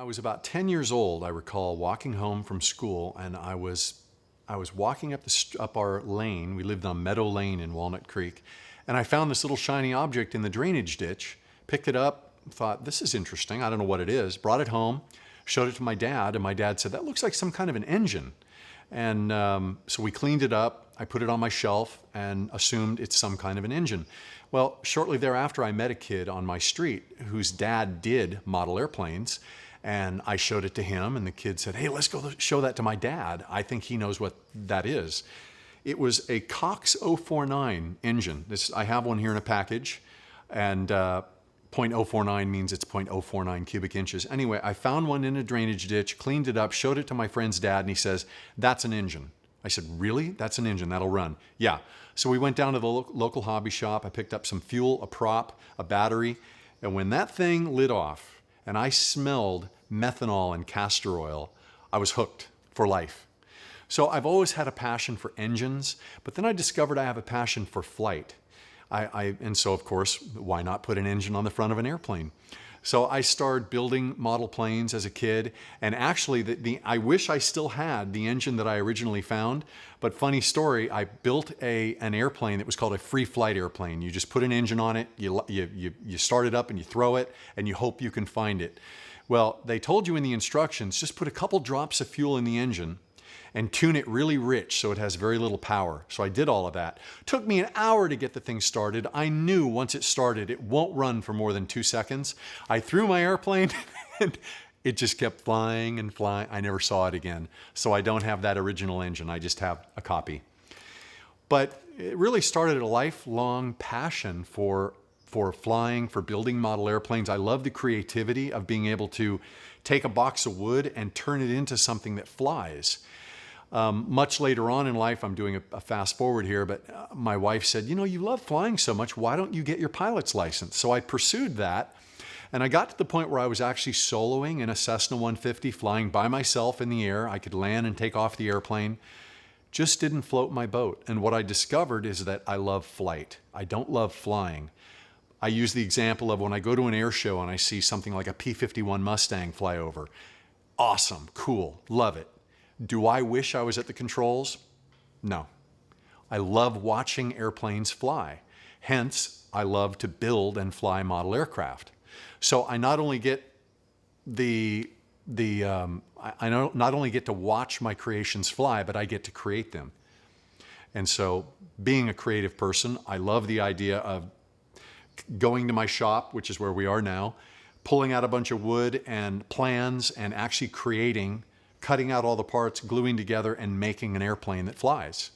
I was about 10 years old, I recall walking home from school, and I was walking up our lane. We lived on Meadow Lane in Walnut Creek, and I found this little shiny object in the drainage ditch, picked it up, thought, this is interesting, I don't know what it is, brought it home, showed it to my dad, and my dad said, that looks like some kind of an engine. And so we cleaned it up, I put it on my shelf and assumed it's some kind of an engine. Well, shortly thereafter, I met a kid on my street whose dad did model airplanes, and I showed it to him, and the kid said, hey, let's go show that to my dad. I think he knows what that is. It was a Cox 049 engine. I have one here in a package, and .049 means it's .049 cubic inches. Anyway, I found one in a drainage ditch, cleaned it up, showed it to my friend's dad, and he says, that's an engine. I said, really? That's an engine, that'll run. Yeah. So we went down to the local hobby shop. I picked up some fuel, a prop, a battery, and when that thing lit off and I smelled methanol and castor oil, I was hooked for life. So I've always had a passion for engines, but then I discovered I have a passion for flight. And so, of course, why not put an engine on the front of an airplane? So I started building model planes as a kid, and actually I wish I still had the engine that I originally found, but funny story, I built an airplane that was called a free flight airplane. You just put an engine on it, you start it up and you throw it, and you hope you can find it. Well, they told you in the instructions, just put a couple drops of fuel in the engine and tune it really rich so it has very little power. So I did all of that. Took me an hour to get the thing started. I knew once it started, it won't run for more than 2 seconds. I threw my airplane and it just kept flying and flying. I never saw it again. So I don't have that original engine. I just have a copy. But it really started a lifelong passion for flying, for building model airplanes. I love the creativity of being able to take a box of wood and turn it into something that flies. Much later on in life, I'm doing a fast forward here, but my wife said, you know, you love flying so much, why don't you get your pilot's license? So I pursued that, and I got to the point where I was actually soloing in a Cessna 150, flying by myself in the air. I could land and take off the airplane. Just didn't float my boat. And what I discovered is that I love flight. I don't love flying. I use the example of when I go to an air show and I see something like a P-51 Mustang fly over. Awesome, cool, love it. Do I wish I was at the controls? No. I love watching airplanes fly. Hence, I love to build and fly model aircraft. So I not only get not only get to watch my creations fly, but I get to create them. And so, being a creative person, I love the idea of going to my shop, which is where we are now, pulling out a bunch of wood and plans and actually cutting out all the parts, gluing together, and making an airplane that flies.